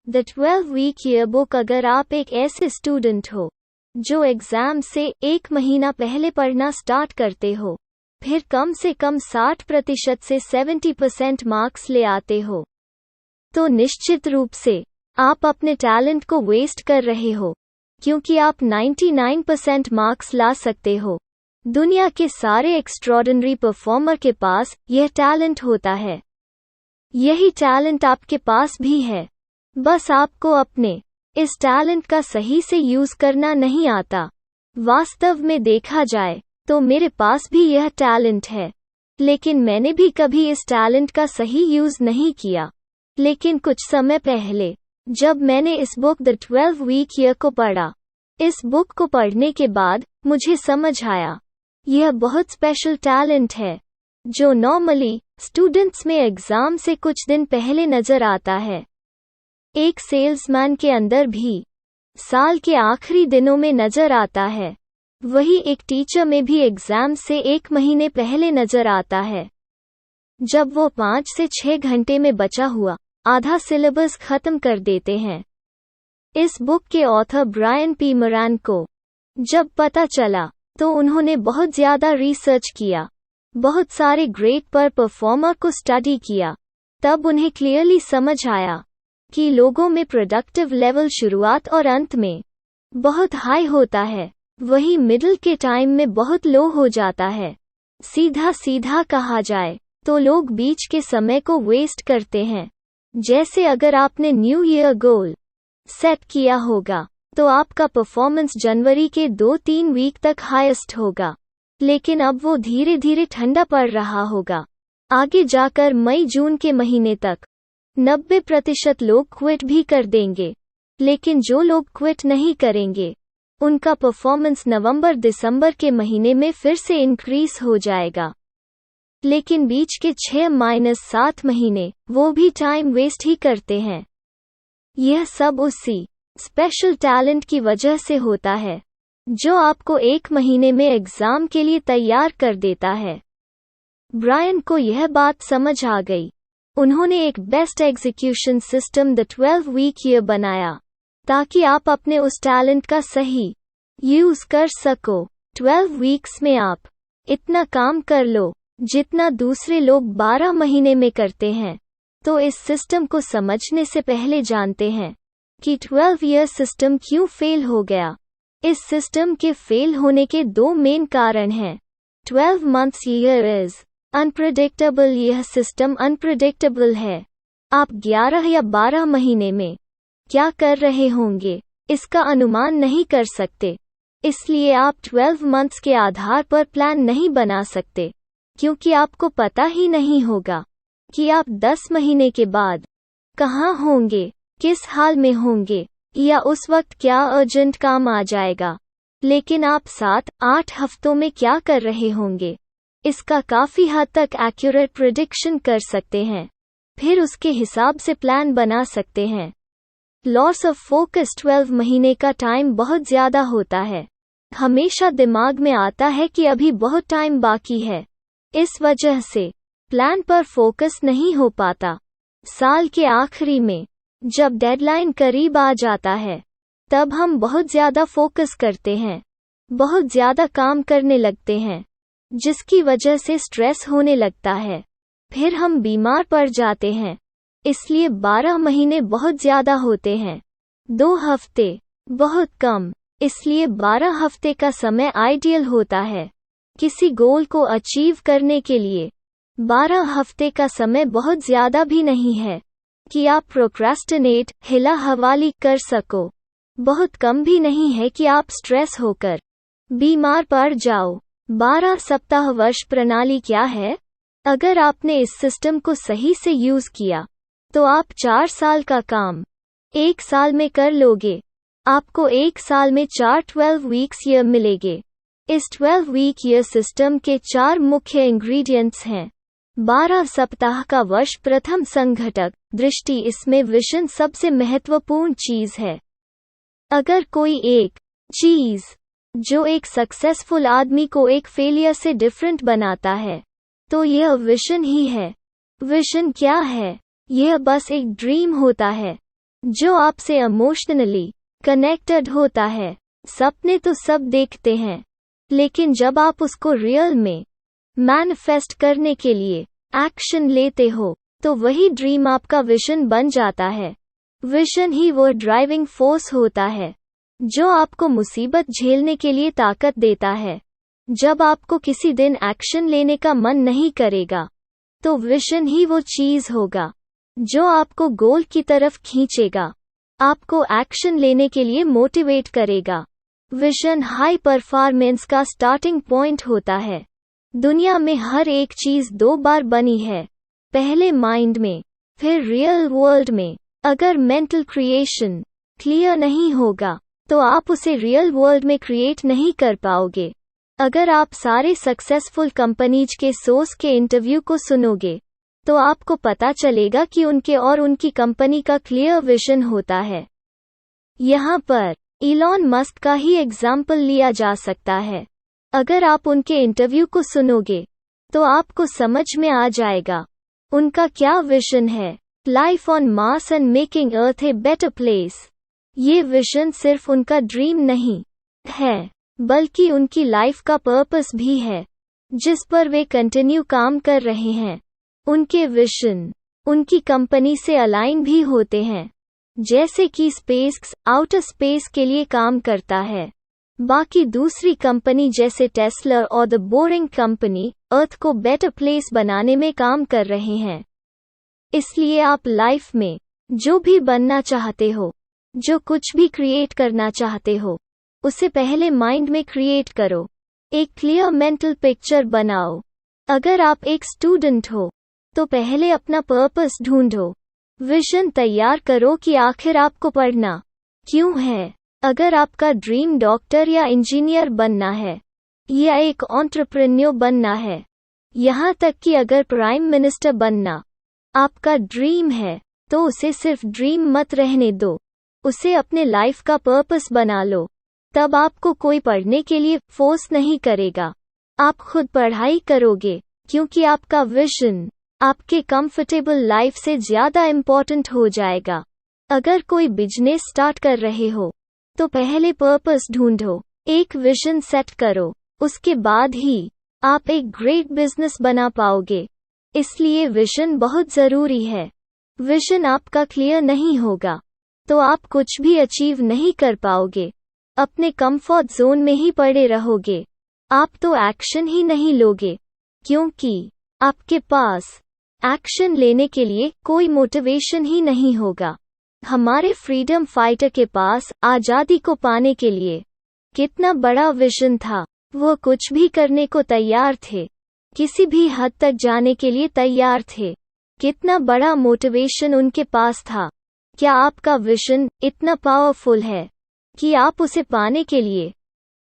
The 12 week yearbook. अगर आप एक ऐसे स्टूडेंट हो जो एग्जाम से 1 महीना पहले पढ़ना स्टार्ट करते हो, फिर कम से कम 60% से 70% मार्क्स ले आते हो, तो निश्चित रूप से आप अपने टैलेंट को वेस्ट कर रहे हो, क्योंकि आप 99% मार्क्स ला सकते हो। दुनिया के सारे एक्स्ट्रॉर्डिनरी परफॉर्मर के पास यह टैलेंट होता है। यही टैलेंट आपके पास भी है, बस आपको अपने इस टैलेंट का सही से यूज करना नहीं आता। वास्तव में देखा जाए तो मेरे पास भी यह टैलेंट है, लेकिन मैंने भी कभी इस टैलेंट का सही यूज नहीं किया। लेकिन कुछ समय पहले जब मैंने इस बुक द 12 वीक ईयर को पढ़ा, इस बुक को पढ़ने के बाद मुझे समझ आया यह बहुत स्पेशल टैलेंट है जो नॉर्मली स्टूडेंट्स में एग्जाम से कुछ दिन पहले नजर आता है। एक सेल्समैन के अंदर भी साल के आखिरी दिनों में नजर आता है, वही एक टीचर में भी एग्जाम से 1 महीने पहले नजर आता है, जब वो 5 से 6 घंटे में बचा हुआ आधा सिलेबस खत्म कर देते हैं। इस बुक के ऑथर ब्रायन पी मोरान को जब पता चला तो उन्होंने बहुत ज़्यादा रिसर्च किया, बहुत सारे ग्रेड पर परफॉर्मर को स्टडी किया। तब उन्हें क्लियरली समझ आया कि लोगों में प्रोडक्टिव लेवल शुरुआत और अंत में बहुत हाई होता है, वही मिडिल के टाइम में बहुत लो हो जाता है। सीधा सीधा कहा जाए तो लोग बीच के समय को वेस्ट करते हैं। जैसे अगर आपने न्यू ईयर गोल सेट किया होगा तो आपका परफॉर्मेंस जनवरी के 2-3 वीक तक हाईएस्ट होगा, लेकिन अब वो धीरे धीरे ठंडा पड़ रहा होगा। आगे जाकर मई जून के महीने तक 90% लोग क्विट भी कर देंगे, लेकिन जो लोग क्विट नहीं करेंगे उनका परफॉर्मेंस नवंबर दिसंबर के महीने में फिर से इंक्रीज हो जाएगा। लेकिन बीच के 6-7 महीने वो भी टाइम वेस्ट ही करते हैं। यह सब उसी स्पेशल टैलेंट की वजह से होता है जो आपको 1 महीने में एग्जाम के लिए तैयार कर देता है। ब्रायन को यह बात समझ आ गई। उन्होंने एक best execution system the 12 week year बनाया ताकि आप अपने उस टैलेंट का सही यूज कर सको। 12 वीक्स में आप इतना काम कर लो जितना दूसरे लोग 12 महीने में करते हैं। तो इस सिस्टम को समझने से पहले जानते हैं कि 12 ईयर सिस्टम क्यों फेल हो गया। इस सिस्टम के फेल होने के 2 मेन कारण हैं। 12 मंथ्स ईयर इज अनप्रेडिक्टेबल। यह सिस्टम अनप्रेडिक्टेबल है। आप 11 या 12 महीने में क्या कर रहे होंगे इसका अनुमान नहीं कर सकते, इसलिए आप 12 मंथ्स के आधार पर प्लान नहीं बना सकते, क्योंकि आपको पता ही नहीं होगा कि आप 10 महीने के बाद कहाँ होंगे, किस हाल में होंगे, या उस वक्त क्या अर्जेंट काम आ जाएगा। लेकिन आप 7-8 हफ्तों में क्या कर रहे होंगे इसका काफ़ी हद तक एक्यूरेट प्रेडिक्शन कर सकते हैं, फिर उसके हिसाब से प्लान बना सकते हैं। लॉस ऑफ फोकस 12 महीने का टाइम बहुत ज़्यादा होता है। हमेशा दिमाग में आता है कि अभी बहुत टाइम बाकी है, इस वजह से प्लान पर फोकस नहीं हो पाता। साल के आखिरी में जब डेडलाइन करीब आ जाता है तब हम बहुत ज़्यादा फोकस करते हैं, बहुत ज़्यादा काम करने लगते हैं, जिसकी वजह से स्ट्रेस होने लगता है, फिर हम बीमार पड़ जाते हैं। इसलिए 12 महीने बहुत ज़्यादा होते हैं, 2 हफ्ते बहुत कम, इसलिए 12 हफ्ते का समय आइडियल होता है। किसी गोल को अचीव करने के लिए 12 हफ्ते का समय बहुत ज़्यादा भी नहीं है कि आप प्रोक्रास्टिनेट हिला हवाली कर सको, बहुत कम भी नहीं है कि आप स्ट्रेस होकर बीमार पड़ जाओ। 12 सप्ताह वर्ष प्रणाली क्या है? अगर आपने इस सिस्टम को सही से यूज़ किया तो आप 4 साल का काम 1 साल में कर लोगे। आपको 1 साल में 4 12 वीक्स ईयर मिलेंगे। इस 12 वीक ईयर सिस्टम के 4 मुख्य इंग्रेडिएंट्स हैं। 12 सप्ताह का वर्ष प्रथम संघटक दृष्टि, इसमें विजन सबसे महत्वपूर्ण चीज है। अगर कोई एक चीज जो एक सक्सेसफुल आदमी को एक फेलियर से डिफरेंट बनाता है तो यह विजन ही है। विजन क्या है? यह बस एक ड्रीम होता है जो आपसे इमोशनली कनेक्टेड होता है। सपने तो सब देखते हैं, लेकिन जब आप उसको रियल में मैनिफेस्ट करने के लिए एक्शन लेते हो, तो वही ड्रीम आपका विजन बन जाता है। विजन ही वो ड्राइविंग फोर्स होता है जो आपको मुसीबत झेलने के लिए ताकत देता है। जब आपको किसी दिन एक्शन लेने का मन नहीं करेगा, तो विजन ही वो चीज होगा जो आपको गोल की तरफ खींचेगा, आपको एक्शन लेने के लिए मोटिवेट करेगा। विजन हाई परफॉर्मेंस का स्टार्टिंग पॉइंट होता है। दुनिया में हर एक चीज 2 बार बनी है, पहले माइंड में, फिर रियल वर्ल्ड में। अगर मेंटल क्रिएशन क्लियर नहीं होगा, तो आप उसे रियल वर्ल्ड में क्रिएट नहीं कर पाओगे। अगर आप सारे सक्सेसफुल कंपनीज के सोर्स के इंटरव्यू को सुनोगे, तो आपको पता चलेगा कि उनके और उनकी कंपनी का क्लियर विजन होता है। यहाँ पर इलॉन मस्क का ही एग्जाम्पल लिया जा सकता है। अगर आप उनके इंटरव्यू को सुनोगे, तो आपको समझ में आ जाएगा उनका क्या विजन है। Life on Mars and making earth a better place. ये विजन सिर्फ उनका ड्रीम नहीं है, बल्कि उनकी लाइफ का पर्पस भी है, जिस पर वे कंटिन्यू काम कर रहे हैं। उनके विजन उनकी कंपनी से अलाइन भी होते हैं, जैसे कि स्पेस आउटर स्पेस के लिए काम करता है। बाकी दूसरी कंपनी जैसे टेस्ला और द बोरिंग कंपनी अर्थ को बेटर प्लेस बनाने में काम कर रहे हैं। इसलिए आप लाइफ में जो भी बनना चाहते हो, जो कुछ भी क्रिएट करना चाहते हो, उसे पहले माइंड में क्रिएट करो। एक क्लियर मेंटल पिक्चर बनाओ। अगर आप एक स्टूडेंट हो, तो पहले अपना पर्पस ढूंढो। विजन तैयार करो कि आखिर आपको पढ़ना क्यों है। अगर आपका ड्रीम डॉक्टर या इंजीनियर बनना है, या एक एंटरप्रेन्योर बनना है, यहाँ तक कि अगर प्राइम मिनिस्टर बनना आपका ड्रीम है, तो उसे सिर्फ ड्रीम मत रहने दो, उसे अपने लाइफ का पर्पस बना लो। तब आपको कोई पढ़ने के लिए फोर्स नहीं करेगा, आप खुद पढ़ाई करोगे, क्योंकि आपका विजन आपके कंफर्टेबल लाइफ से ज्यादा इम्पोर्टेंट हो जाएगा। अगर कोई बिजनेस स्टार्ट कर रहे हो, तो पहले पर्पस ढूंढो, एक विजन सेट करो, उसके बाद ही आप एक ग्रेट बिजनेस बना पाओगे। इसलिए विजन बहुत जरूरी है। विजन आपका क्लियर नहीं होगा, तो आप कुछ भी अचीव नहीं कर पाओगे, अपने कंफर्ट जोन में ही पड़े रहोगे। आप तो एक्शन ही नहीं लोगे, क्योंकि आपके पास एक्शन लेने के लिए कोई मोटिवेशन ही नहीं होगा। हमारे फ्रीडम फाइटर के पास आज़ादी को पाने के लिए कितना बड़ा विजन था। वो कुछ भी करने को तैयार थे, किसी भी हद तक जाने के लिए तैयार थे। कितना बड़ा मोटिवेशन उनके पास था। क्या आपका विजन इतना पावरफुल है कि आप उसे पाने के लिए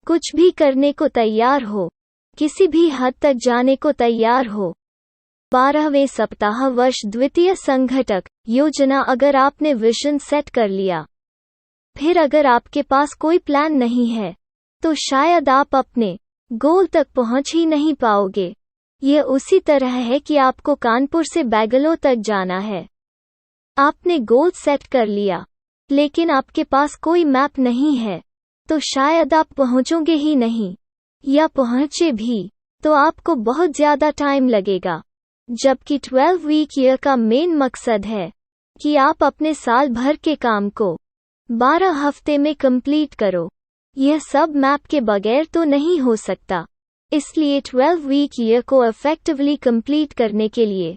कुछ भी करने को तैयार हो, किसी भी हद तक जाने को तैयार हो? 12वें सप्ताह वर्ष द्वितीय संघटक योजना। अगर आपने विजन सेट कर लिया, फिर अगर आपके पास कोई प्लान नहीं है, तो शायद आप अपने गोल तक पहुंच ही नहीं पाओगे। यह उसी तरह है कि आपको कानपुर से बेंगलोर तक जाना है। आपने गोल सेट कर लिया, लेकिन आपके पास कोई मैप नहीं है, तो शायद आप पहुंचोगे ही नहीं, या पहुंचे भी तो आपको बहुत ज्यादा टाइम लगेगा। जबकि 12 वीक ईयर का मेन मकसद है कि आप अपने साल भर के काम को 12 हफ्ते में कंप्लीट करो। यह सब मैप के बगैर तो नहीं हो सकता। इसलिए 12 वीक ईयर को इफेक्टिवली कंप्लीट करने के लिए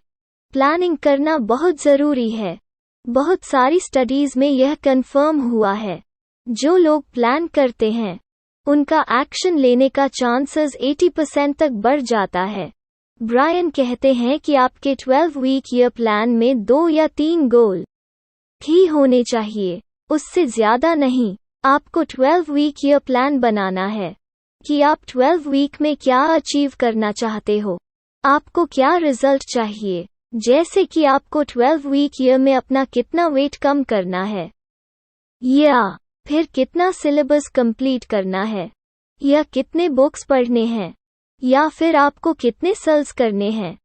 प्लानिंग करना बहुत ज़रूरी है। बहुत सारी स्टडीज में यह कंफर्म हुआ है। जो लोग प्लान करते हैं, उनका एक्शन लेने का चांसेस 80% तक बढ़ जाता है। ब्रायन कहते हैं कि आपके 12 वीक ईयर प्लान में 2 या 3 गोल ही होने चाहिए, उससे ज़्यादा नहीं। आपको 12 वीक ईयर प्लान बनाना है कि आप 12 वीक में क्या अचीव करना चाहते हो, आपको क्या रिजल्ट चाहिए। जैसे कि आपको 12 वीक ईयर में अपना कितना वेट कम करना है, या फिर कितना सिलेबस कंप्लीट करना है, या कितने बुक्स पढ़ने हैं, या फिर आपको कितने सेल्स करने हैं।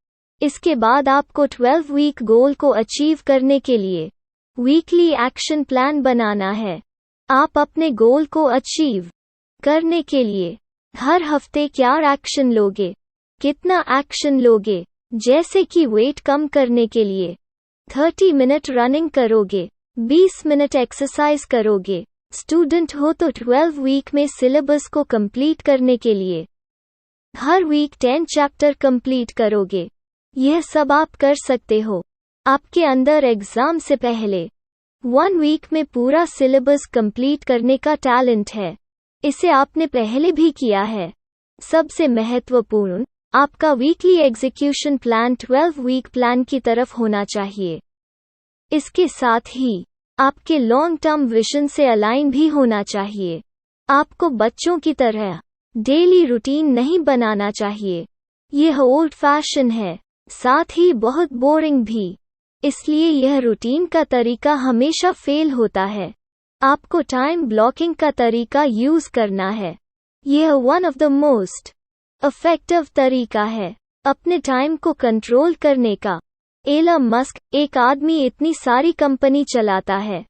इसके बाद आपको 12 वीक गोल को अचीव करने के लिए वीकली एक्शन प्लान बनाना है। आप अपने गोल को अचीव करने के लिए हर हफ्ते क्या एक्शन लोगे, कितना एक्शन लोगे, जैसे कि वेट कम करने के लिए 30 मिनट रनिंग करोगे, 20 मिनट एक्सरसाइज करोगे। स्टूडेंट हो तो 12 वीक में सिलेबस को कंप्लीट करने के लिए हर वीक 10 चैप्टर कंप्लीट करोगे। यह सब आप कर सकते हो। आपके अंदर एग्जाम से पहले 1 वीक में पूरा सिलेबस कंप्लीट करने का टैलेंट है। इसे आपने पहले भी किया है। सबसे महत्वपूर्ण, आपका weekly execution plan 12 week plan की तरफ होना चाहिए। इसके साथ ही आपके लॉन्ग टर्म विजन से अलाइन भी होना चाहिए। आपको बच्चों की तरह डेली रूटीन नहीं बनाना चाहिए। यह ओल्ड फैशन है, साथ ही बहुत बोरिंग भी। इसलिए यह रूटीन का तरीका हमेशा फेल होता है। आपको टाइम ब्लॉकिंग का तरीका यूज करना है। यह one of the most effective तरीका है अपने टाइम को कंट्रोल करने का। एलन मस्क, एक आदमी इतनी सारी कंपनी चलाता है,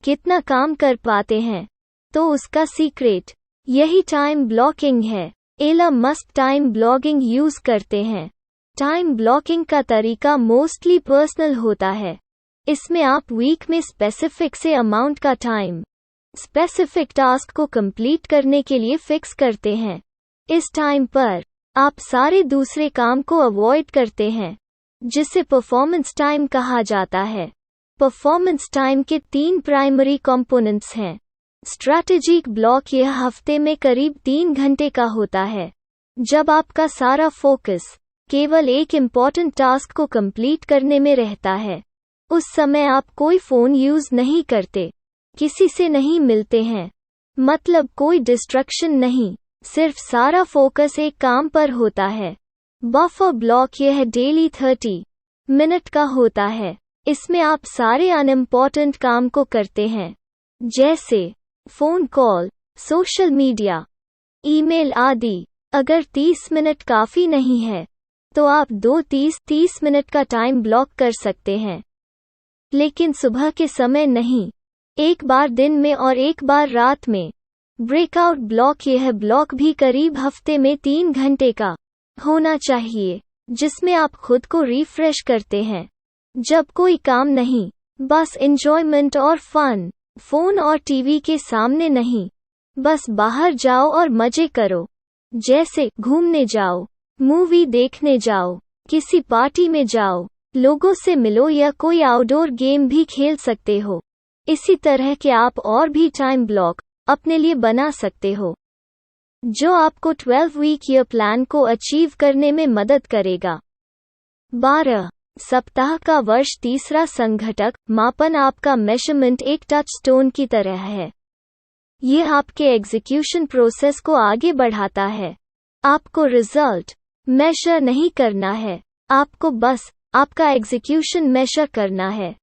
कितना काम कर पाते हैं? तो उसका सीक्रेट यही टाइम ब्लॉकिंग है। Elon Musk time blocking use करते हैं। टाइम ब्लॉकिंग का तरीका मोस्टली पर्सनल होता है। इसमें आप वीक में स्पेसिफिक से अमाउंट का टाइम स्पेसिफिक टास्क को कंप्लीट करने के लिए फिक्स करते हैं। इस टाइम पर आप सारे दूसरे काम को अवॉइड करते हैं, जिसे परफॉर्मेंस टाइम कहा जाता है। परफॉर्मेंस टाइम के 3 प्राइमरी कंपोनेंट्स हैं। स्ट्रैटेजिक ब्लॉक यह हफ्ते में करीब 3 घंटे का होता है, जब आपका सारा फोकस केवल एक इम्पॉर्टेंट टास्क को कंप्लीट करने में रहता है। उस समय आप कोई फोन यूज नहीं करते, किसी से नहीं मिलते हैं, मतलब कोई डिस्ट्रैक्शन नहीं, सिर्फ सारा फोकस एक काम पर होता है। बफर ब्लॉक यह डेली 30 मिनट का होता है। इसमें आप सारे अनइम्पॉर्टेंट काम को करते हैं, जैसे phone call, social media, email आदि। अगर 30 मिनट काफी नहीं है, तो आप 30 मिनट का टाइम ब्लॉक कर सकते हैं, लेकिन सुबह के समय नहीं, एक बार दिन में और एक बार रात में। ब्रेकआउट ब्लॉक यह ब्लॉक भी करीब हफ्ते में 3 घंटे का होना चाहिए, जिसमें आप खुद को रिफ्रेश करते हैं। जब कोई काम नहीं, बस एंजॉयमेंट और फन। फोन और टीवी के सामने नहीं, बस बाहर जाओ और मजे करो, जैसे घूमने जाओ, मूवी देखने जाओ, किसी पार्टी में जाओ, लोगों से मिलो या कोई आउटडोर गेम भी खेल सकते हो। इसी तरह के आप और भी टाइम ब्लॉक अपने लिए बना सकते हो, जो आपको 12 वीक ईयर प्लान को अचीव करने में मदद करेगा। 12 सप्ताह का वर्ष। तीसरा संघटक मापन आपका मेजरमेंट एक टच स्टोन की तरह है। यह आपके एग्जीक्यूशन प्रोसेस को आगे बढ़ाता है। आपको रिजल्ट मेजर नहीं करना है, आपको बस आपका एग्जीक्यूशन मेजर करना है।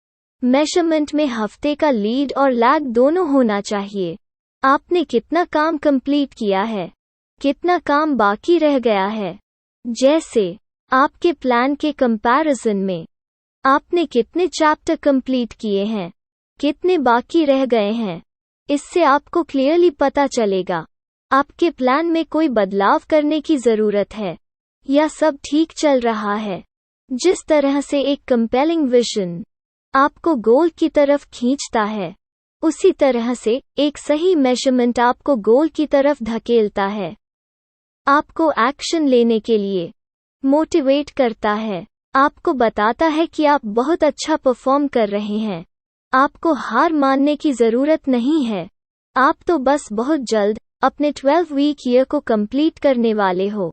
मेजरमेंट में हफ्ते का लीड और लैग दोनों होना चाहिए। आपने कितना काम कंप्लीट किया है, कितना काम बाकी रह गया है, जैसे आपके प्लान के कंपैरिजन में आपने कितने चैप्टर कंप्लीट किए हैं, कितने बाकी रह गए हैं। इससे आपको क्लियरली पता चलेगा आपके प्लान में कोई बदलाव करने की जरूरत है या सब ठीक चल रहा है। जिस तरह से एक कंपेलिंग विजन आपको गोल की तरफ खींचता है, उसी तरह से एक सही मेजरमेंट आपको गोल की तरफ धकेलता है, आपको एक्शन लेने के लिए मोटिवेट करता है, आपको बताता है कि आप बहुत अच्छा परफॉर्म कर रहे हैं। आपको हार मानने की जरूरत नहीं है, आप तो बस बहुत जल्द अपने 12 वीक ईयर को कंप्लीट करने वाले हो।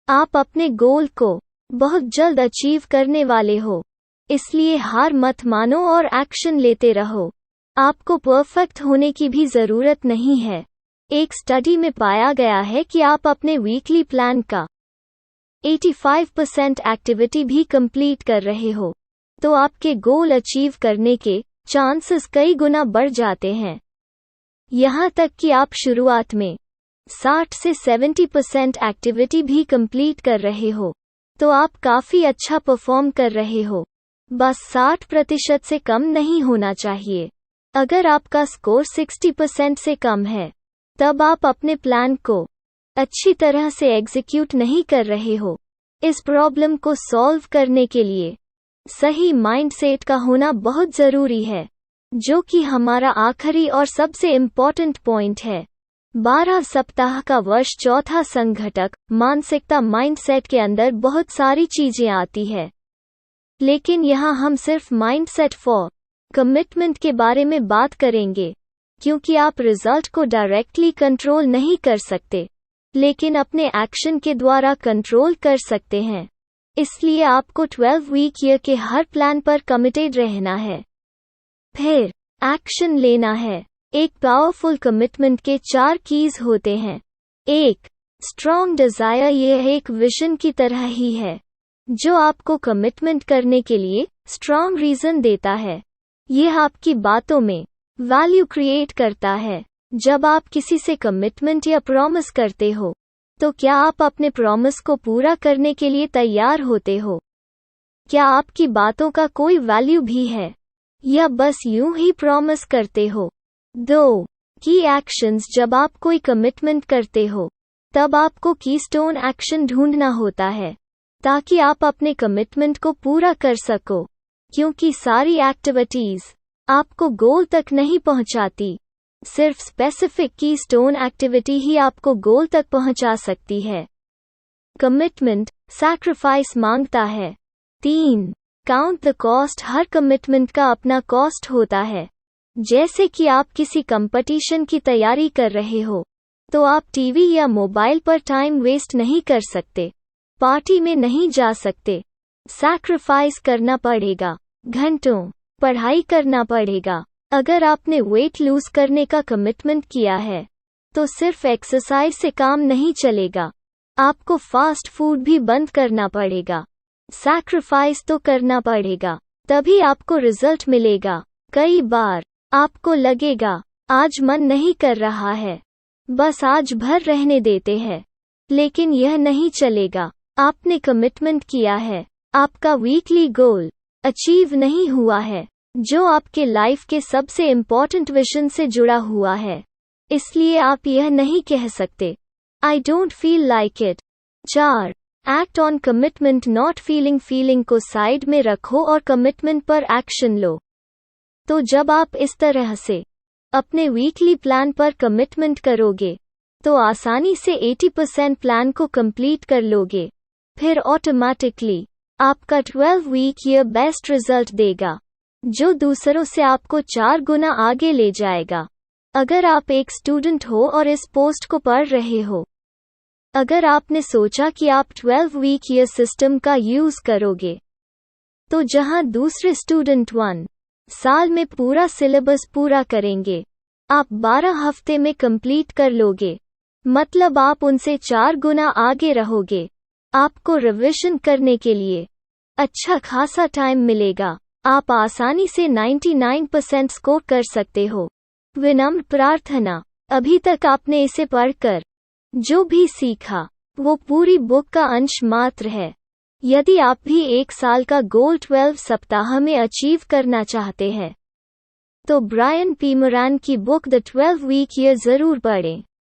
आप अपने गोल को बहुत जल्द अचीव करने वाले हो, इसलिए हार मत मानो और एक्शन लेते रहो। आपको परफेक्ट होने की भी जरूरत नहीं है। एक स्टडी में पाया गया है कि आप अपने वीकली प्लान का 85% एक्टिविटी भी कंप्लीट कर रहे हो, तो आपके गोल अचीव करने के चांसेस कई गुना बढ़ जाते हैं। यहाँ तक कि आप शुरुआत में 60 से 70% एक्टिविटी भी कंप्लीट कर रहे हो, तो आप काफी अच्छा परफॉर्म कर रहे हो। बस 60% से कम नहीं होना चाहिए। अगर आपका स्कोर 60% से कम है, तब आप अपने प्लान को अच्छी तरह से एग्जीक्यूट नहीं कर रहे हो। इस प्रॉब्लम को सॉल्व करने के लिए सही माइंडसेट का होना बहुत ज़रूरी है, जो कि हमारा आखिरी और सबसे इम्पोर्टेंट पॉइंट है। 12 सप्ताह का वर्ष चौथा संघटक मानसिकता माइंडसेट के अंदर बहुत सारी चीजें आती है, लेकिन यहाँ हम सिर्फ माइंडसेट फॉर कमिटमेंट के बारे में बात करेंगे, क्योंकि आप रिजल्ट को डायरेक्टली कंट्रोल नहीं कर सकते, लेकिन अपने एक्शन के द्वारा कंट्रोल कर सकते हैं। इसलिए आपको 12 वीक ईयर के हर प्लान पर कमिटेड रहना है, फिर एक्शन लेना है। एक पावरफुल कमिटमेंट के 4 कीज होते हैं। 1. Strong Dzire. यह एक विजन की तरह ही है, जो आपको कमिटमेंट करने के लिए स्ट्रॉन्ग रीजन देता है। यह आपकी बातों में वैल्यू क्रिएट करता है। जब आप किसी से कमिटमेंट या प्रॉमिस करते हो, तो क्या आप अपने प्रॉमिस को पूरा करने के लिए तैयार होते हो? क्या आपकी बातों का कोई वैल्यू भी है, या बस यूं ही प्रॉमिस करते हो? 2. की एक्शंस। जब आप कोई कमिटमेंट करते हो, तब आपको कीस्टोन एक्शन ढूंढना होता है, ताकि आप अपने कमिटमेंट को पूरा कर सको, क्योंकि सारी एक्टिविटीज आपको गोल तक नहीं पहुंचाती। सिर्फ स्पेसिफिक कीस्टोन एक्टिविटी ही आपको गोल तक पहुंचा सकती है। कमिटमेंट सैक्रिफाइस मांगता है। 3. Count the cost. Her commitment का अपना कॉस्ट होता है। जैसे कि आप किसी कंपटीशन की तैयारी कर रहे हो, तो आप टीवी या मोबाइल पर टाइम वेस्ट नहीं कर सकते, पार्टी में नहीं जा सकते। सैक्रिफाइस करना पड़ेगा, घंटों पढ़ाई करना पड़ेगा। अगर आपने वेट लूज करने का कमिटमेंट किया है, तो सिर्फ एक्सरसाइज से काम नहीं चलेगा, आपको फास्ट फूड भी बंद करना पड़ेगा। सैक्रिफाइस तो करना पड़ेगा, तभी आपको रिजल्ट मिलेगा। कई बार आपको लगेगा आज मन नहीं कर रहा है, बस आज भर रहने देते हैं, लेकिन यह नहीं चलेगा। आपने कमिटमेंट किया है, आपका वीकली गोल अचीव नहीं हुआ है, जो आपके लाइफ के सबसे इम्पोर्टेंट विजन से जुड़ा हुआ है, इसलिए आप यह नहीं कह सकते I don't feel like it. 4. Act on commitment not feeling. Feeling को साइड में रखो और कमिटमेंट पर एक्शन लो। तो जब आप इस तरह से अपने वीकली प्लान पर कमिटमेंट करोगे, तो आसानी से 80% प्लान को कंप्लीट कर लोगे। फिर ऑटोमेटिकली आपका 12 वीक ईयर बेस्ट रिजल्ट देगा, जो दूसरों से आपको 4 गुना आगे ले जाएगा। अगर आप एक स्टूडेंट हो और इस पोस्ट को पढ़ रहे हो, अगर आपने सोचा कि आप 12 वीक ईयर सिस्टम का यूज करोगे, तो जहां दूसरे स्टूडेंट 1 साल में पूरा सिलेबस पूरा करेंगे, आप 12 हफ्ते में कंप्लीट कर लोगे। मतलब आप उनसे 4 गुना आगे रहोगे। आपको रिवीजन करने के लिए अच्छा खासा टाइम मिलेगा। आप आसानी से 99% स्कोर कर सकते हो। विनम्र प्रार्थना, अभी तक आपने इसे पढ़कर जो भी सीखा, वो पूरी बुक का अंश मात्र है। यदि आप भी 1 साल का गोल 12 सप्ताह में अचीव करना चाहते हैं, तो ब्रायन पी मोरान की बुक द 12 वीक ईयर जरूर पढ़ें।